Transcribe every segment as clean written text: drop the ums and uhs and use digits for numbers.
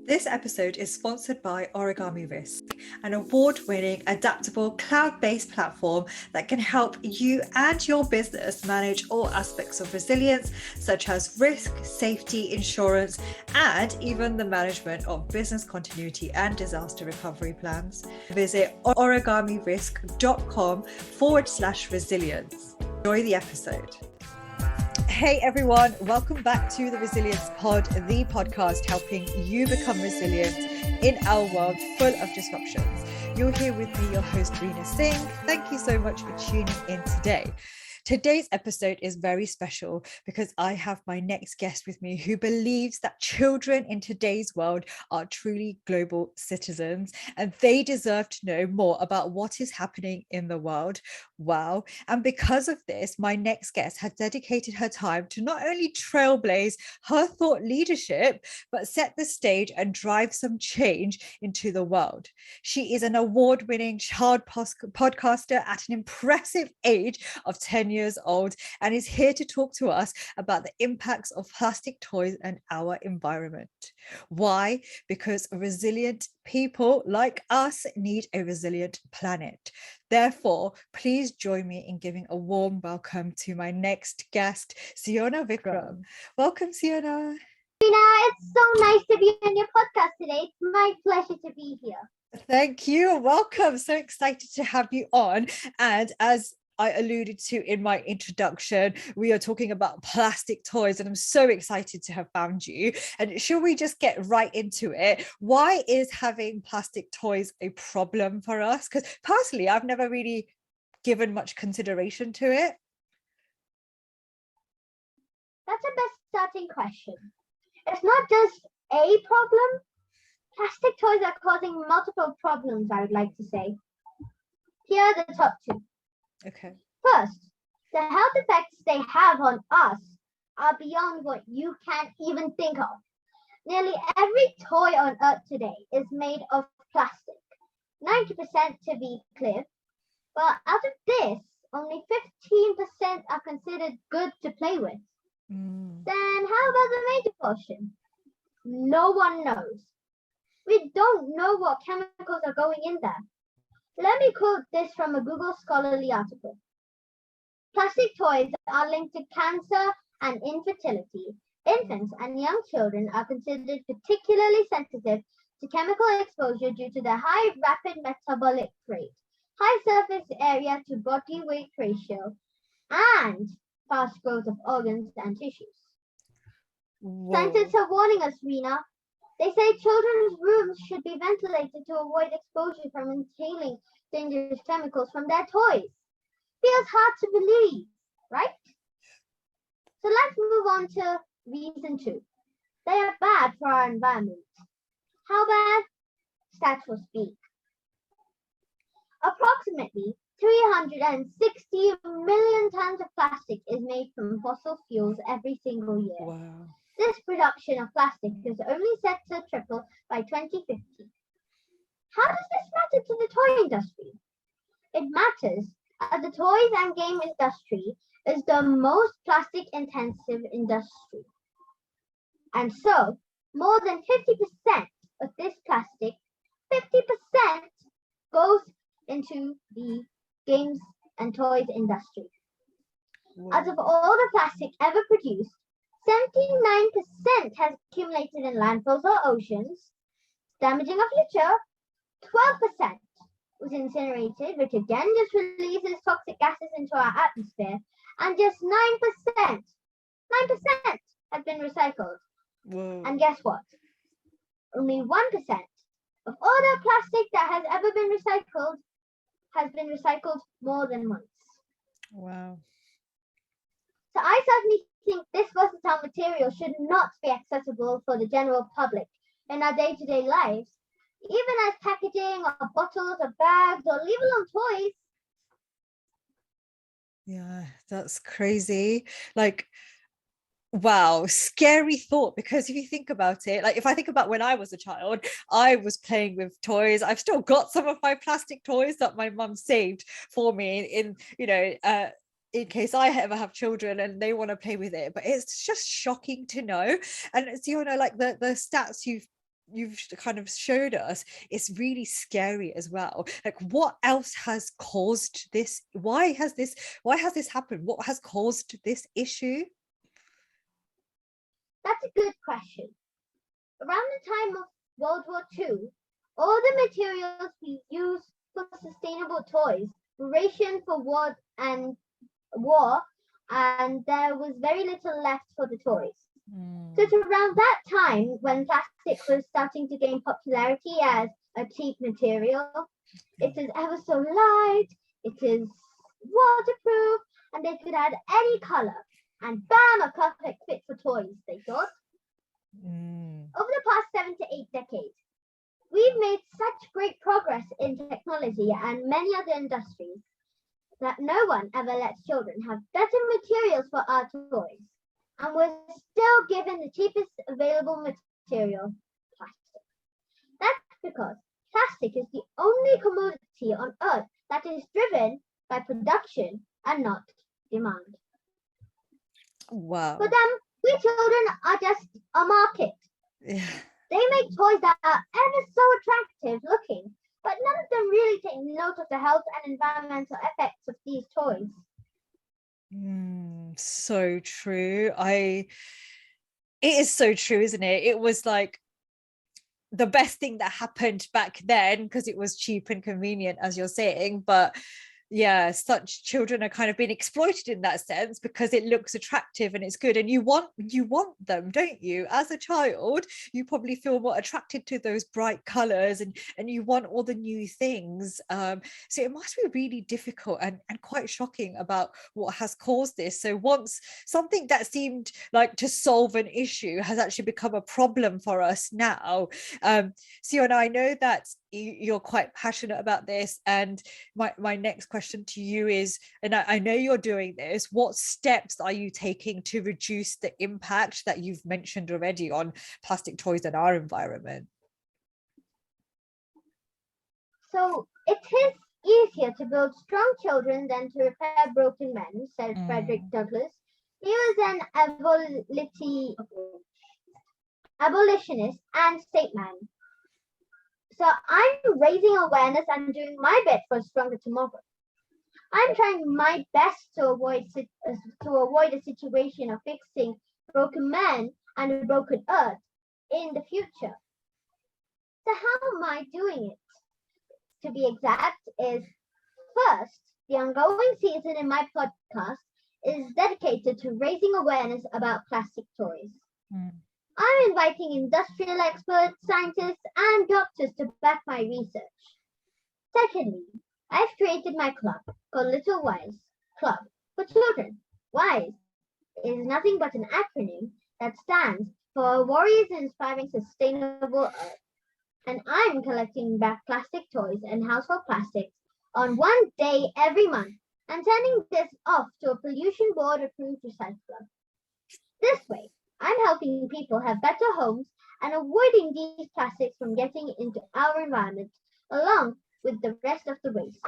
This episode is sponsored by Origami Risk, an award-winning, adaptable, cloud-based platform that can help you and your business manage all aspects of resilience, such as risk, safety, insurance, and even the management of business continuity and disaster recovery plans. Visit origamirisk.com/resilience. Enjoy the episode. Hey everyone, welcome back to the Resilience Pod, the podcast helping you become resilient in our world full of disruptions. You're here with me, your host, Rina Singh. Thank you so much for tuning in today. Today's episode is very special because I have my next guest with me who believes that children in today's world are truly global citizens and they deserve to know more about what is happening in the world. Wow. And because of this, my next guest has dedicated her time to not only trailblaze her thought leadership, but set the stage and drive some change into the world. She is an award-winning child podcaster at an impressive age of 10 years old and is here to talk to us about the impacts of plastic toys and our environment. Why? Because resilient people like us need a resilient planet. Therefore, please join me in giving a warm welcome to my next guest, Siyona Vikram. Welcome, Siyona. Rina, it's so nice to be on your podcast today. It's my pleasure to be here. Thank you. Welcome. So excited to have you on. And as I alluded to in my introduction, we are talking about plastic toys, and I'm so excited to have found you. And shall we just get right into it? Why is having plastic toys a problem for us? Because personally, I've never really given much consideration to it. That's the best starting question. It's not just a problem. Plastic toys are causing multiple problems, I would like to say. Here are the top two. Okay. First, the health effects they have on us are beyond what you can even think of. Nearly every toy on Earth today is made of plastic, 90% to be clear. But out of this, only 15% are considered good to play with. Then how about the major portion? No one knows. We don't know what chemicals are going in there. Let me quote this from a Google scholarly article. Plastic toys are linked to cancer and infertility. Infants and young children are considered particularly sensitive to chemical exposure due to their high rapid metabolic rate, high surface area to body weight ratio, and fast growth of organs and tissues. Whoa. Scientists are warning us, Rina. They say children's rooms should be ventilated to avoid exposure from inhaling dangerous chemicals from their toys. Feels hard to believe, right? So let's move on to reason 2. They are bad for our environment. How bad? Stats will speak. Approximately 360 million tons of plastic is made from fossil fuels every single year. Wow. This production of plastic is only set to triple by 2050. How does this matter to the toy industry? It matters as the toys and game industry is the most plastic-intensive industry. And so, more than 50% of this plastic, 50% goes into the games and toys industry. Wow. Out of all the plastic ever produced, 79% has accumulated in landfills or oceans, damaging our future. 12% was incinerated, which again just releases toxic gases into our atmosphere, and just 9% have been recycled. Whoa. And guess what? Only 1% of all the plastic that has ever been recycled more than once. Wow. So I certainly think this versatile material should not be accessible for the general public in our day-to-day lives, even as packaging or bottles or bags or leave alone toys. Yeah, that's crazy. Like, wow, scary thought, because if you think about it, like if I think about when I was a child, I was playing with toys. I've still got some of my plastic toys that my mum saved for me in in case I ever have children and they want to play with it. But it's just shocking to know. And it's, like the stats you've you've kind of showed us is really scary as well. Like, what else has caused this? Why has this happened? What has caused this issue? That's a good question. Around the time of World War II, all the materials we use for sustainable toys were rationed for war, and there was very little left for the toys. So it's around that time when plastic was starting to gain popularity as a cheap material. It is ever so light, it is waterproof, and they could add any color. And bam, a perfect fit for toys, they thought. Over the past 7 to 8 decades, we've made such great progress in technology and many other industries that no one ever lets children have better materials for our toys. And we're still given the cheapest available material, plastic. That's because plastic is the only commodity on Earth that is driven by production and not demand. Wow. For them, we children are just a market. Yeah. They make toys that are ever so attractive looking, but none of them really take note of the health and environmental effects of these toys. So true. It is so true, isn't it? It was like the best thing that happened back then because it was cheap and convenient, as you're saying, but yeah, such children are kind of being exploited in that sense because it looks attractive and it's good, and you want them, don't you? As a child, you probably feel more attracted to those bright colors, and you want all the new things. So it must be really difficult and quite shocking about what has caused this. So once something that seemed like to solve an issue has actually become a problem for us now. Siyona, I know that you're quite passionate about this, and my next question to you is, and I know you're doing this, what steps are you taking to reduce the impact that you've mentioned already on plastic toys and our environment? So it is easier to build strong children than to repair broken men, said Frederick Douglass. He was an abolitionist and statesman. So I'm raising awareness and doing my bit for a stronger tomorrow. I'm trying my best to avoid a situation of fixing broken men and a broken earth in the future. So how am I doing it? To be exact, is first, the ongoing season in my podcast is dedicated to raising awareness about plastic toys. I'm inviting industrial experts, scientists, and doctors to back my research. Secondly, I've created my club called Little Wise Club for Children. WISE is nothing but an acronym that stands for Warriors Inspiring Sustainable Earth. And I'm collecting back plastic toys and household plastics on one day every month and sending this off to a pollution board approved recycler. This way, I'm helping people have better homes and avoiding these plastics from getting into our environment along with the rest of the waste.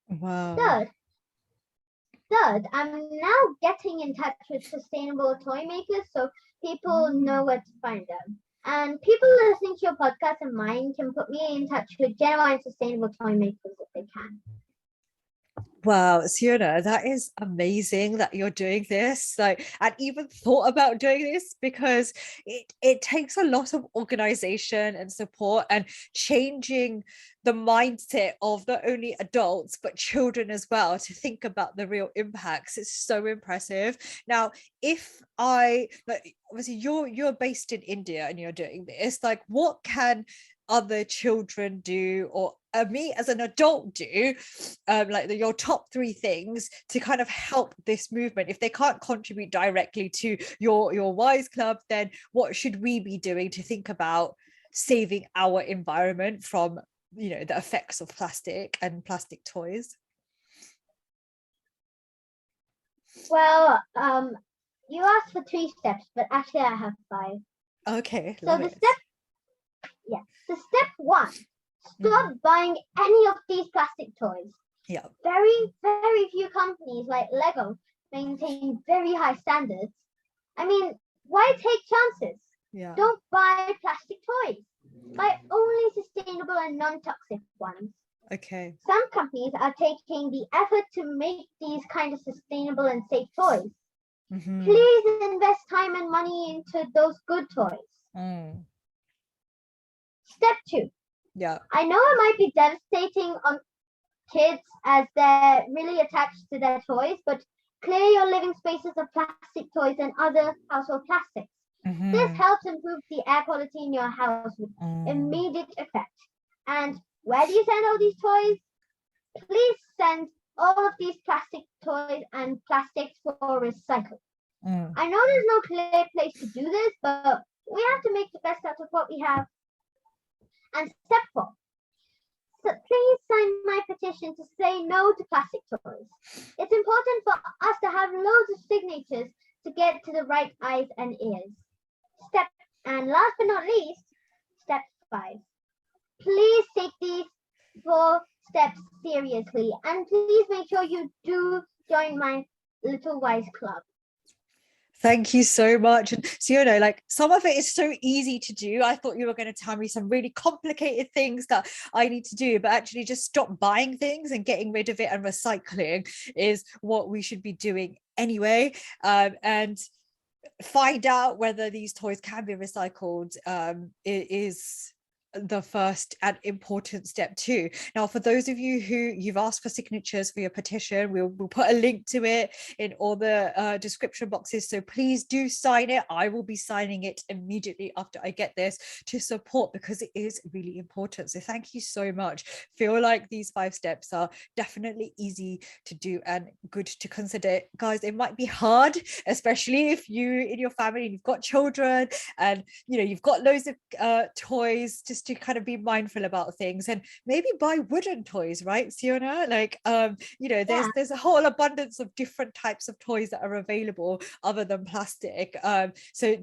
Wow. Third, I'm now getting in touch with sustainable toy makers so people know where to find them. And people listening to your podcast and mine can put me in touch with genuine sustainable toy makers if they can. Wow, Siyona, that is amazing that you're doing this, like, and even thought about doing this, because it takes a lot of organization and support and changing the mindset of not only adults but children as well to think about the real impacts. It's so impressive. Now, if obviously you're based in India and you're doing this, like, what can other children do, or me as an adult do, like your top 3 things to kind of help this movement? If they can't contribute directly to your WISE Club, then what should we be doing to think about saving our environment from, you know, the effects of plastic and plastic toys? Well, you asked for 3 steps, but actually I have 5. Okay, so the step 1, stop buying any of these plastic toys. Yeah. Very, very few companies like Lego maintain very high standards. I mean, why take chances? Yeah. Don't buy plastic toys. Buy only sustainable and non-toxic ones. Okay. Some companies are taking the effort to make these kind of sustainable and safe toys. Mm-hmm. Please invest time and money into those good toys. Mm. Step 2. Yeah. I know it might be devastating on kids as they're really attached to their toys, but clear your living spaces of plastic toys and other household plastics. Mm-hmm. This helps improve the air quality in your house with immediate effect. And where do you send all these toys? Please send all of these plastic toys and plastics for recycling. I know there's no clear place to do this, but we have to make the best out of what we have. And step 4. So please sign my petition to say no to plastic toys. It's important for us to have loads of signatures to get to the right eyes and ears. And last but not least, step 5. Please take these 4 steps seriously, and please make sure you do join my Little Wise Club. Thank you so much. And Siyona, like, some of it is so easy to do. I thought you were going to tell me some really complicated things that I need to do, but actually just stop buying things and getting rid of it and recycling is what we should be doing anyway. And find out whether these toys can be recycled is the first and important step too. Now, for those of you who you've asked for signatures for your petition, we'll put a link to it in all the description boxes, so please do sign it. I will be signing it immediately after I get this to support, because it is really important. So thank you so much. Feel like these 5 steps are definitely easy to do and good to consider. Guys, it might be hard, especially if you in your family and you've got children and you've got loads of toys, just to kind of be mindful about things and maybe buy wooden toys, right, Siyona? Like there's a whole abundance of different types of toys that are available other than plastic, so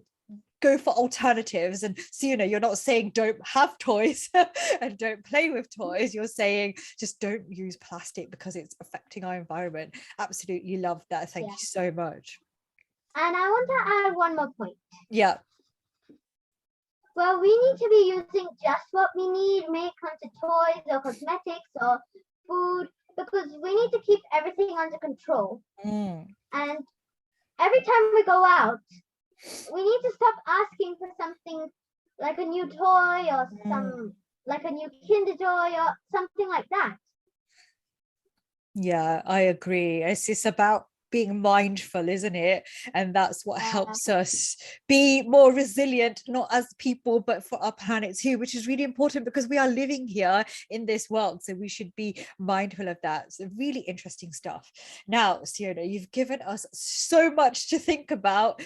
go for alternatives. And Siyona, you're not saying don't have toys and don't play with toys, you're saying just don't use plastic because it's affecting our environment. Absolutely love that. Thank you so much. And I want to add one more point. Yeah. Well, we need to be using just what we need when it comes to toys or cosmetics or food, because we need to keep everything under control. And every time we go out, we need to stop asking for something like a new toy or like a new Kinder Joy or something like that. Yeah, I agree. It's just about being mindful, isn't it? And that's what helps us be more resilient, not as people but for our planet too, which is really important because we are living here in this world, so we should be mindful of that. So really interesting stuff. Now, Siyona, you've given us so much to think about,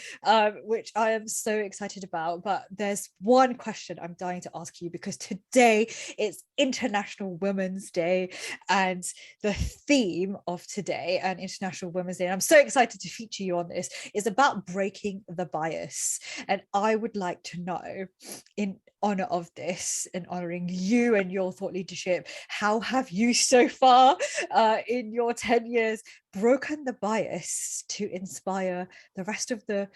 which I am so excited about, but there's one question I'm dying to ask you, because today it's International Women's Day, and the theme of today and International Women's Day, and I'm so excited to feature you on this, is about breaking the bias. And I would like to know, in honor of this and honoring you and your thought leadership, how have you so far in your 10 years broken the bias to inspire the rest of the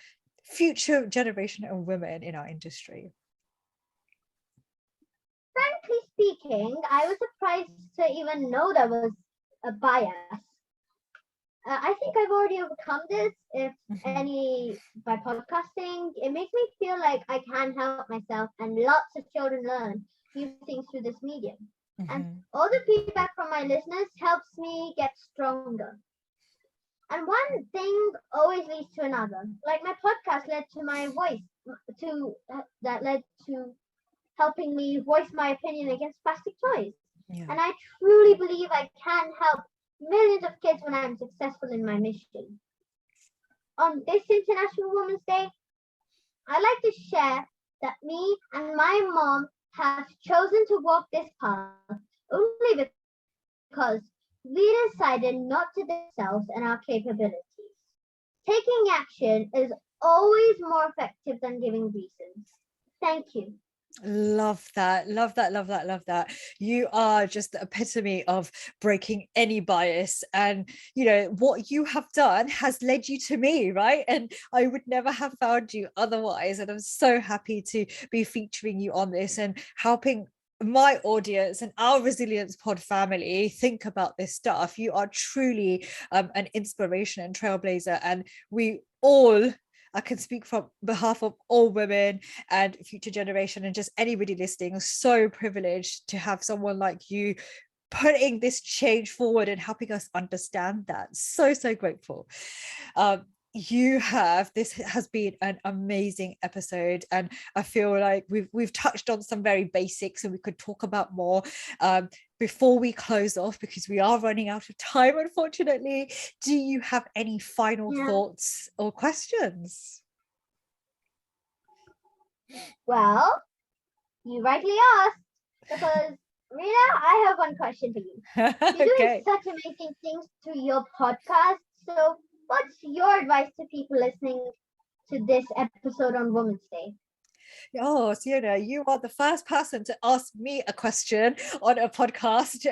future generation of women in our industry? Frankly speaking, I was surprised to even know there was a bias. I think I've already overcome this, if any, by podcasting. It makes me feel like I can help myself and lots of children learn new things through this medium. And all the feedback from my listeners helps me get stronger. And one thing always leads to another. Like my podcast led to my voice, that led to helping me voice my opinion against plastic toys. And I truly believe I can help millions of kids when I'm successful in my mission. On this International Women's Day, I'd like to share that me and my mom have chosen to walk this path only because we decided not to ourselves and our capabilities. Taking action is always more effective than giving reasons. Thank you. Love that. Love that. Love that. Love that. You are just the epitome of breaking any bias. And, you know, what you have done has led you to me, right? And I would never have found you otherwise. And I'm so happy to be featuring you on this and helping my audience and our Resilience Pod family think about this stuff. You are truly an inspiration and trailblazer. And we all, I can speak from behalf of all women and future generation and just anybody listening, so privileged to have someone like you putting this change forward and helping us understand that. So grateful. This has been an amazing episode, and I feel like we've touched on some very basics and we could talk about more. Before we close off, because we are running out of time, unfortunately, do you have any final thoughts or questions? Well, you rightly asked, because Rina, I have one question for you. You're doing such amazing things through your podcast. So what's your advice to people listening to this episode on Women's Day? Oh, Siyona, you are the first person to ask me a question on a podcast.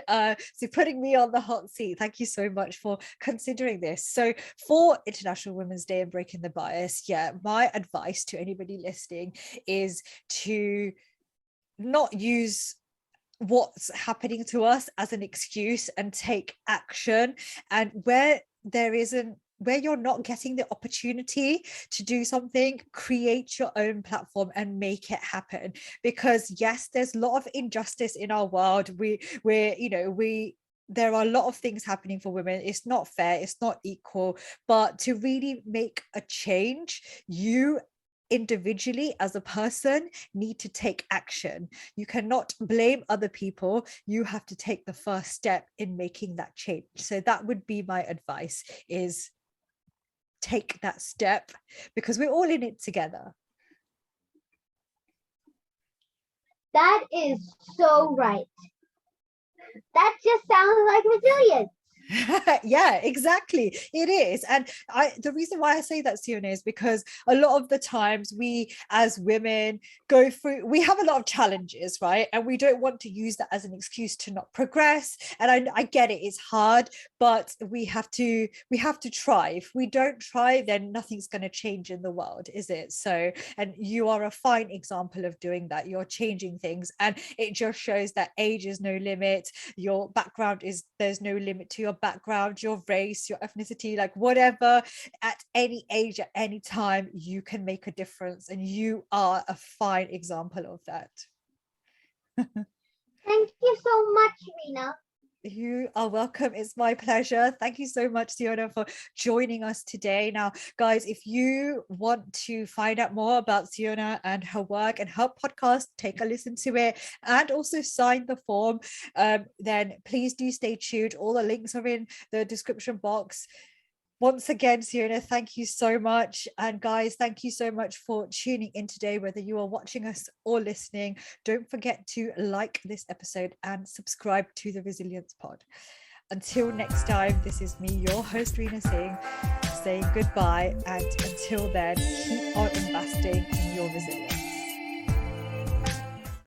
So putting me on the hot seat. Thank you so much for considering this. So for International Women's Day and breaking the bias, my advice to anybody listening is to not use what's happening to us as an excuse and take action. And where you're not getting the opportunity to do something, create your own platform and make it happen. Because yes, there's a lot of injustice in our world. There are a lot of things happening for women. It's not fair, it's not equal. But to really make a change, you individually as a person need to take action. You cannot blame other people. You have to take the first step in making that change. So that would be my advice, is take that step, because we're all in it together. That is so right. That just sounds like resilience. Yeah, exactly, it is. And the reason why I say that, Siyona, is because a lot of the times we as women we have a lot of challenges, right? And we don't want to use that as an excuse to not progress. And I get it, it's hard, but we have to try. If we don't try, then nothing's going to change in the world, is it? So, and you are a fine example of doing that. You're changing things, and it just shows that age is no limit. Your background there's no limit to your background, your race, your ethnicity, like whatever. At any age, at any time, you can make a difference, and you are a fine example of that. Thank you so much, Rina. You are welcome. It's my pleasure. Thank you so much, Siyona, for joining us today. Now, guys, if you want to find out more about Siyona and her work and her podcast, take a listen to it and also sign the form, then please do stay tuned. All the links are in the description box. Once again, Siyona, thank you so much. And guys, thank you so much for tuning in today, whether you are watching us or listening. Don't forget to like this episode and subscribe to the Resilience Pod. Until next time, this is me, your host, Rina Singh, saying goodbye. And until then, keep on investing in your resilience.